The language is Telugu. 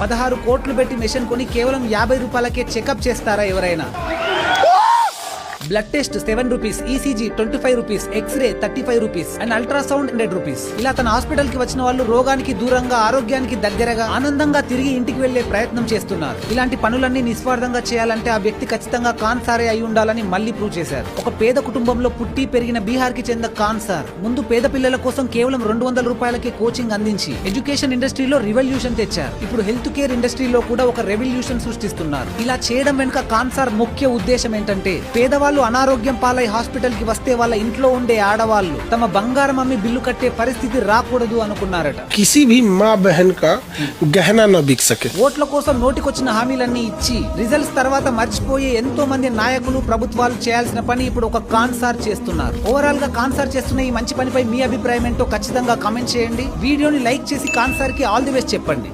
16 కోట్లు పెట్టి మెషిన్ కొని కేవలం 50 రూపాయలకే చెకప్ చేస్తారా ఎవరైనా? Blood test 7 rupees, ECG 25 rupees, X ray 35 rupees and ultrasound 100 rupees. ఇలా తన హాస్పిటల్ కి వచ్చిన వాళ్ళు రోగానికి దూరంగా, ఆరోగ్యానికి దగ్గరగా, ఆనందంగా తిరిగి ఇంటికి వెళ్లే ప్రయత్నం చేస్తున్నారు. ఇలాంటి పనులన్నీ నిస్వార్థంగా చేయాలంటే ఆ వ్యక్తి ఖచ్చితంగా ఖాన్ సారే అయి ఉండాలని మళ్ళీ ప్రూవ్ చేశారు. ఒక పేద కుటుంబంలో పుట్టి పెరిగిన బీహార్ కి చెందిన ఖాన్ సార్ ముందు పేద పిల్లల కోసం కేవలం 200 రూపాయలకే కోచింగ్ అందించి ఎడ్యుకేషన్ ఇండస్ట్రీలో రివల్యూషన్ తెచ్చారు. ఇప్పుడు హెల్త్ కేర్ ఇండస్ట్రీలో కూడా ఒక రెవల్యూషన్ సృష్టిస్తున్నారు. ఇలా చేయడం వెనుక ఖాన్ సార్ ముఖ్య ఉద్దేశం ఏంటంటే, పేదవాళ్ళు అనారోగ్యం పాలై హాస్పిటల్ కి వస్తే వాళ్ళ ఇంట్లో ఉండే ఆడవాళ్ళు తమ బంగారం అమ్మి బిల్లు కట్టే పరిస్థితి రాకూడదు అనుకున్నారట. కిసి భీ మా బహన్ కా గహనా నా బిక్ సకే. ఓట్ల కోసం నోటికొచ్చిన హామీలన్నీ ఇచ్చి రిజల్ట్స్ తర్వాత మర్చిపోయే ఎంతో మంది నాయకులు, ప్రభుత్వాలు చేయాల్సిన పని ఇప్పుడు ఒక ఖాన్ సార్ చేస్తున్నారు. ఓవరాల్ గా ఖాన్ సార్ చేస్తున్న ఈ మంచి పనిపై మీ అభిప్రాయం ఏంటో ఖచ్చితంగా కామెంట్ చేయండి. వీడియోని లైక్ చేసి ఖాన్ సార్ కి ఆల్ ది బెస్ట్ చెప్పండి.